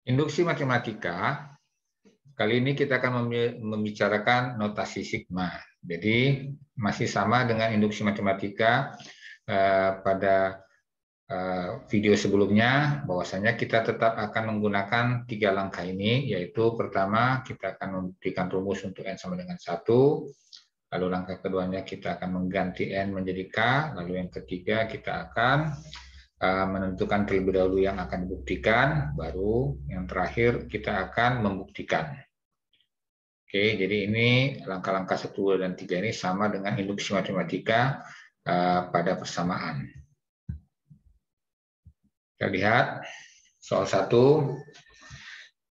Induksi matematika, kali ini kita akan membicarakan notasi sigma. Jadi masih sama dengan induksi matematika pada video sebelumnya, bahwasanya kita tetap akan menggunakan 3 langkah ini, yaitu pertama kita akan memberikan rumus untuk n sama dengan 1, lalu langkah keduanya kita akan mengganti n menjadi k, lalu yang ketiga kita akan menentukan terlebih dahulu yang akan dibuktikan, baru yang terakhir kita akan membuktikan. Oke, jadi ini langkah-langkah 1, 2, dan 3 ini sama dengan induksi matematika pada persamaan. Kita lihat soal 1.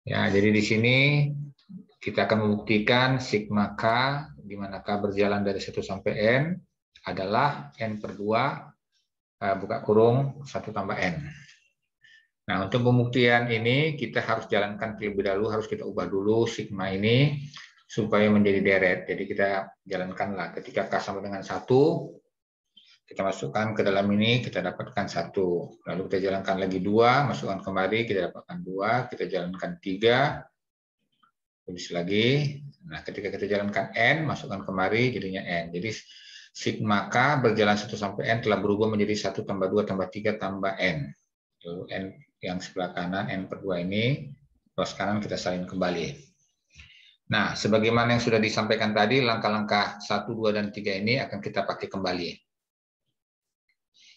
Ya, jadi di sini kita akan membuktikan sigma k, di mana k berjalan dari 1 sampai n adalah n per 2 buka kurung 1 tambah n. Nah, untuk pembuktian ini kita harus jalankan terlebih dahulu, harus kita ubah dulu sigma ini supaya menjadi deret. Jadi kita jalankanlah ketika k sama dengan 1, kita masukkan ke dalam ini, kita dapatkan 1. Lalu kita jalankan lagi 2, masukkan kembali, kita dapatkan 2, kita jalankan 3, tulis lagi. Nah, ketika kita jalankan n, masukkan kembali, jadinya n. Jadi sigma k berjalan 1 sampai n telah berubah menjadi 1 tambah 2 tambah 3 tambah n. Lalu n yang sebelah kanan, n per 2 ini, ruas kanan kita salin kembali. Nah, sebagaimana yang sudah disampaikan tadi, langkah-langkah 1, 2, dan 3 ini akan kita pakai kembali.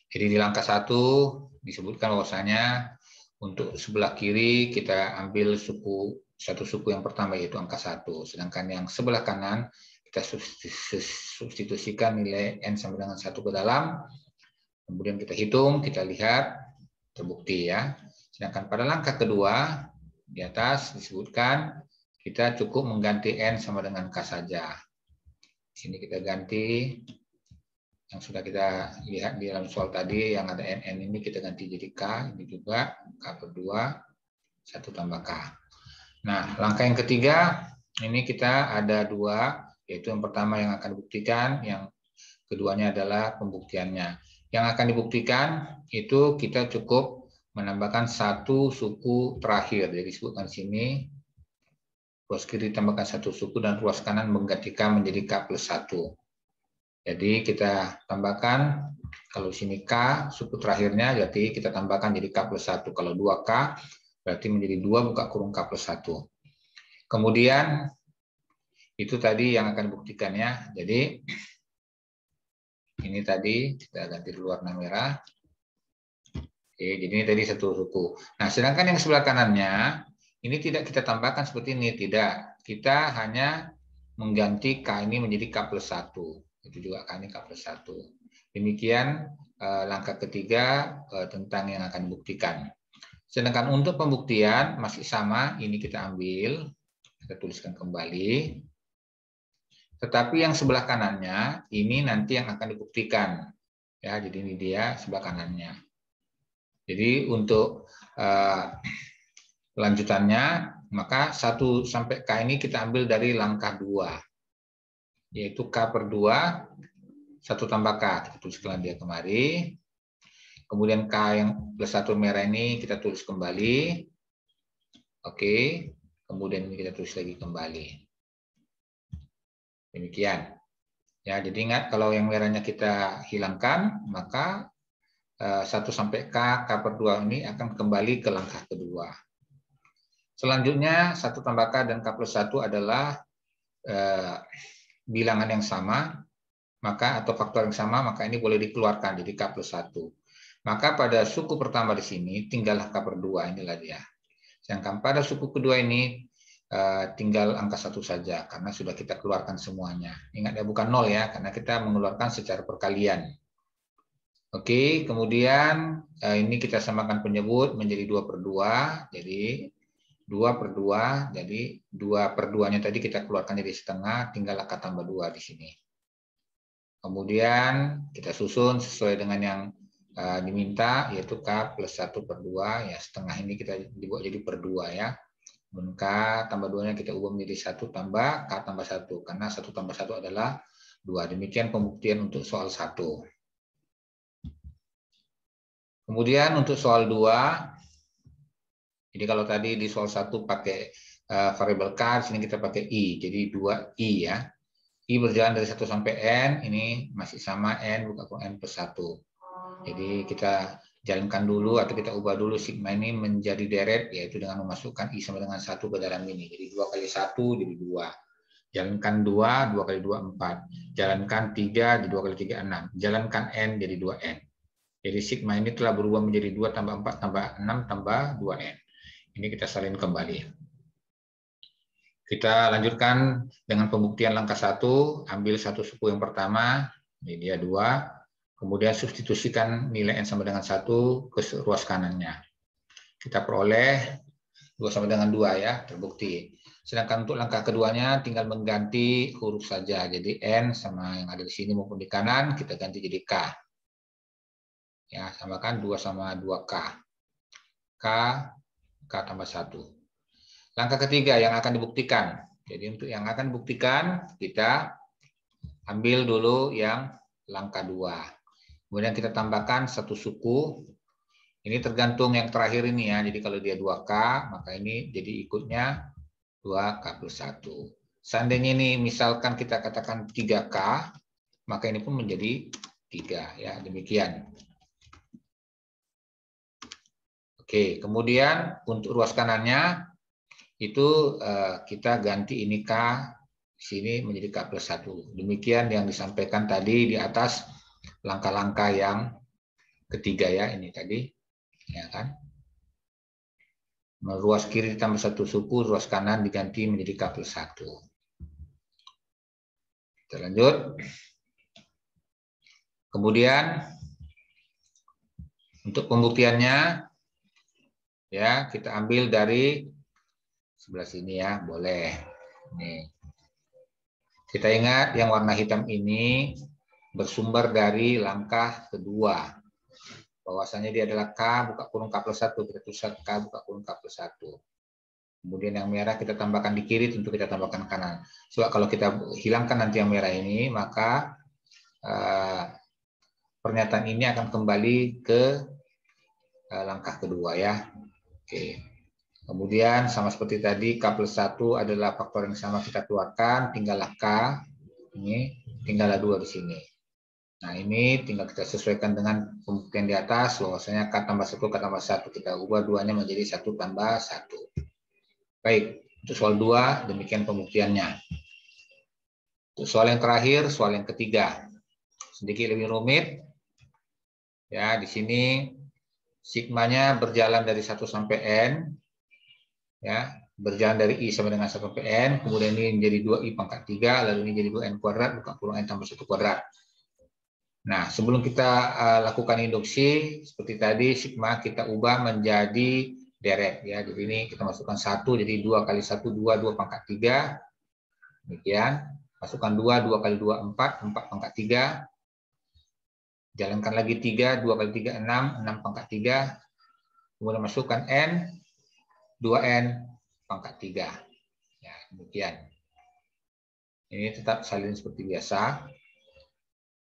Jadi di langkah 1 disebutkan bahwasanya untuk sebelah kiri kita ambil satu suku yang pertama, yaitu angka 1. Sedangkan yang sebelah kanan kita substitusikan nilai n sama dengan 1 ke dalam, kemudian kita hitung, kita lihat, terbukti ya. Sedangkan pada langkah kedua, di atas disebutkan kita cukup mengganti n sama dengan k saja. Di sini kita ganti, yang sudah kita lihat di dalam soal tadi, yang ada n ini kita ganti jadi k, ini juga k per 2, 1 tambah k. Nah, langkah yang ketiga, ini kita ada 2, yaitu yang pertama yang akan dibuktikan, yang keduanya adalah pembuktiannya. Yang akan dibuktikan itu kita cukup menambahkan 1 suku terakhir. Jadi disebutkan sini, ruas kiri tambahkan 1 suku dan ruas kanan menggantikan menjadi k plus 1. Jadi kita tambahkan, kalau sini k suku terakhirnya, jadi kita tambahkan jadi k plus 1. Kalau 2k berarti menjadi 2 buka kurung k plus 1. Kemudian itu tadi yang akan dibuktikannya. Jadi ini tadi kita ganti dulu warna merah. Oke, jadi ini tadi 1 suku. Nah, sedangkan yang sebelah kanannya ini tidak kita tambahkan seperti ini, tidak. Kita hanya mengganti k ini menjadi k plus 1. Itu juga k ini k plus 1. Demikian langkah ketiga tentang yang akan dibuktikan. Sedangkan untuk pembuktian masih sama, ini kita ambil, kita tuliskan kembali. Tetapi yang sebelah kanannya ini nanti yang akan dibuktikan. Ya, jadi ini dia sebelah kanannya. Jadi untuk lanjutannya, maka 1 sampai k ini kita ambil dari langkah 2, yaitu k per 2, 1 tambah k. Kita tuliskan dia kemari. Kemudian k yang plus 1 merah ini kita tulis kembali. Oke, kemudian ini kita tulis lagi kembali. Demikian. Ya, jadi ingat kalau yang merahnya kita hilangkan, maka 1 sampai k per 2 ini akan kembali ke langkah kedua. Selanjutnya 1 tambah k dan k plus 1 adalah bilangan yang sama, maka atau faktor yang sama, maka ini boleh dikeluarkan jadi k plus 1. Maka pada suku pertama di sini tinggallah k per 2, inilah dia. Sedangkan pada suku kedua ini tinggal angka 1 saja, karena sudah kita keluarkan semuanya. Ingat ya, bukan 0 ya, karena kita mengeluarkan secara perkalian. Oke, kemudian ini kita samakan penyebut menjadi 2 per 2, jadi 2 per 2, jadi 2 per 2-nya tadi kita keluarkan jadi setengah, tinggal k tambah 2 di sini. Kemudian kita susun sesuai dengan yang diminta, yaitu k plus 1 per 2, ya setengah ini kita dibuat jadi per 2 ya. Dan k tambah 2-nya kita ubah menjadi 1 tambah k tambah 1, karena 1 tambah 1 adalah 2. Demikian pembuktian untuk soal 1. Kemudian untuk soal 2, Jadi kalau tadi di soal 1 pakai variabel K, di sini kita pakai I. Jadi 2I ya. I berjalan dari 1 sampai N, ini masih sama N buka kurung N plus 1. Jadi kita jalankan dulu atau kita ubah dulu sigma ini menjadi deret, yaitu dengan memasukkan I sama dengan 1 ke dalam ini. Jadi 2 kali 1 jadi 2. Jalankan 2, 2 kali 2, 4. Jalankan 3, jadi 2 kali 3, 6. Jalankan N, jadi 2N. Jadi sigma ini telah berubah menjadi 2 tambah 4 tambah 6 tambah 2N. Ini kita salin kembali. Kita lanjutkan dengan pembuktian langkah 1. Ambil satu suku yang pertama, ini dia 2. Kemudian substitusikan nilai N sama dengan 1 ke ruas kanannya. Kita peroleh 2 sama dengan 2 ya, terbukti. Sedangkan untuk langkah keduanya tinggal mengganti huruf saja. Jadi N sama yang ada di sini maupun di kanan kita ganti jadi K. Ya, samakan 2 sama 2K. K tambah 1. Langkah ketiga yang akan dibuktikan. Jadi untuk yang akan dibuktikan, kita ambil dulu yang langkah 2. Kemudian kita tambahkan satu suku. Ini tergantung yang terakhir ini ya. Jadi kalau dia 2K, maka ini jadi ikutnya 2K plus 1. Seandainya ini misalkan kita katakan 3K, maka ini pun menjadi 3. Ya, demikian. Oke, kemudian untuk ruas kanannya, itu kita ganti ini K sini menjadi K plus 1. Demikian yang disampaikan tadi di atas langkah-langkah yang ketiga ya, ini tadi ya kan. Ruas kiri ditambah satu suku, ruas kanan diganti menjadi K plus 1. Kita lanjut. Kemudian untuk pembuktiannya ya kita ambil dari sebelah sini ya, boleh. Nih. Kita ingat yang warna hitam ini bersumber dari langkah kedua. Bahwasanya dia adalah K buka kurung K plus 1. Kita tuliskan K buka kurung K plus 1. Kemudian yang merah kita tambahkan di kiri, tentu kita tambahkan kanan. Sebab kalau kita hilangkan nanti yang merah ini, maka pernyataan ini akan kembali ke langkah kedua ya. Oke. Kemudian sama seperti tadi K plus 1 adalah faktor yang sama kita keluarkan, tinggallah K, ini tinggallah 2 di sini. Nah ini tinggal kita sesuaikan dengan pembuktian di atas, bahwasanya K tambah 1, K tambah 1, kita ubah duanya menjadi 1 tambah 1. Baik, untuk soal 2 demikian pembuktiannya. Untuk soal yang terakhir, soal yang ketiga. Sedikit lebih rumit. Ya, di sini sigmanya berjalan dari 1 sampai N. Ya, berjalan dari I sama dengan 1 sampai N, kemudian ini menjadi 2I pangkat 3, lalu ini jadi 2N kuadrat, buka kurung N tambah 1 kuadrat. Nah, sebelum kita lakukan induksi, seperti tadi, sigma kita ubah menjadi deret. Ya. Jadi ini kita masukkan 1, jadi 2 kali 1, 2, 2 pangkat 3. Demikian. Masukkan 2, 2 kali 2, 4, 4 pangkat 3. Jalankan lagi 3, 2 kali 3, 6, 6 pangkat 3. Kemudian masukkan N, 2N pangkat 3. Ya, demikian. Ini tetap salin seperti biasa.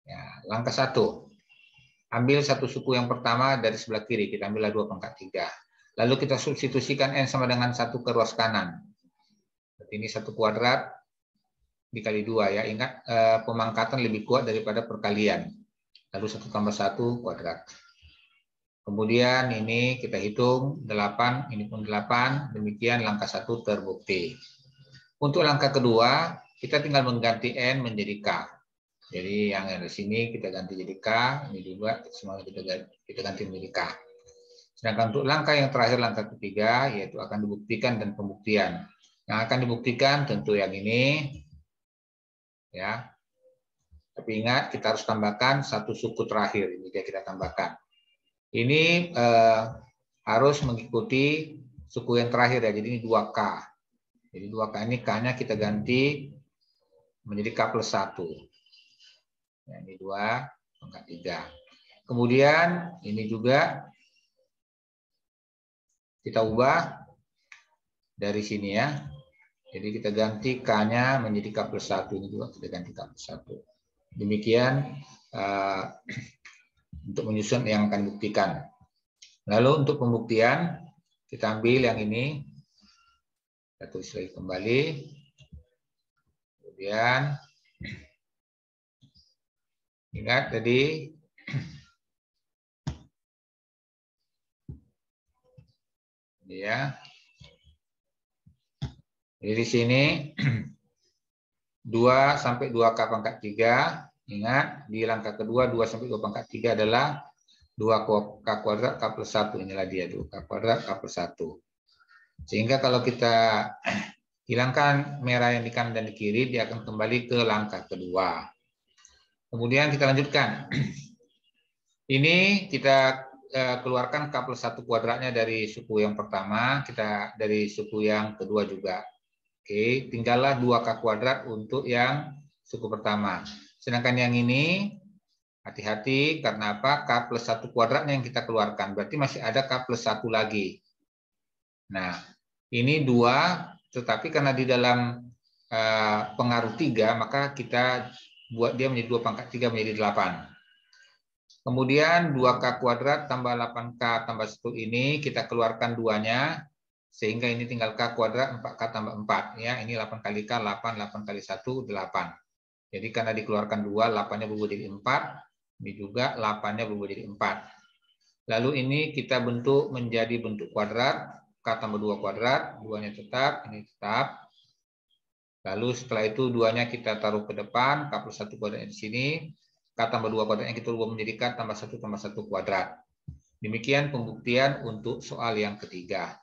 Ya, langkah 1. Ambil satu suku yang pertama dari sebelah kiri. Kita ambillah 2 pangkat 3. Lalu kita substitusikan N sama dengan 1 ke ruas kanan. Berarti ini 1 kuadrat dikali 2 ya. Ingat pemangkatan lebih kuat daripada perkalian. Lalu 1 tambah 1 kuadrat. Kemudian ini kita hitung 8, ini pun 8. Demikian langkah 1 terbukti. Untuk langkah kedua, kita tinggal mengganti N menjadi K. Jadi yang di sini kita ganti jadi K, ini juga semua kita ganti menjadi K. Sedangkan untuk langkah yang terakhir, langkah ketiga, yaitu akan dibuktikan dan pembuktian. Yang akan dibuktikan tentu yang ini. Ya. Tapi ingat, kita harus tambahkan satu suku terakhir. Ini kita tambahkan. Ini harus mengikuti suku yang terakhir ya. Jadi ini 2K. Jadi 2K ini K-nya kita ganti menjadi K plus 1. Ya, ini 2 pangkat 3. Kemudian ini juga kita ubah dari sini ya. Jadi kita ganti K-nya menjadi K plus 1. Ini juga kita ganti K plus 1. Demikian untuk menyusun yang akan dibuktikan. Lalu untuk pembuktian, Kita ambil yang ini, kita tulis lagi kembali. Kemudian ingat tadi ya. Jadi di sini 2 sampai 2K pangkat 3. Ingat, di langkah kedua 2 sampai 2 pangkat 3 adalah 2K kuadrat K plus 1. Inilah dia, 2K kuadrat K plus 1. Sehingga kalau kita hilangkan merah yang di kanan dan di kiri, dia akan kembali ke langkah kedua. Kemudian kita lanjutkan. Ini kita keluarkan K plus 1 kuadratnya dari suku yang pertama, kita dari suku yang kedua juga. Oke, tinggallah 2K kuadrat untuk yang suku pertama. Sedangkan yang ini, hati-hati karena apa? K plus 1 kuadratnya yang kita keluarkan. Berarti masih ada K plus 1 lagi. Nah, ini 2, tetapi karena di dalam pengaruh 3, maka kita buat dia menjadi 2 pangkat 3 menjadi 8. Kemudian 2K kuadrat tambah 8K tambah 1 ini, kita keluarkan 2-nya. Sehingga ini tinggal K kuadrat 4K tambah 4. Ya, ini 8 kali K, 8, 8 kali 1, 8. Jadi karena dikeluarkan 2, 8-nya berubah jadi 4. Ini juga 8-nya berubah jadi 4. Lalu ini kita bentuk menjadi bentuk kuadrat. K tambah 2 kuadrat, 2-nya tetap, ini tetap. Lalu setelah itu 2-nya kita taruh ke depan, K plus 1 kuadratnya di sini. K tambah 2 kuadratnya kita ubah menjadi K tambah 1 kuadrat. Demikian pembuktian untuk soal yang ketiga.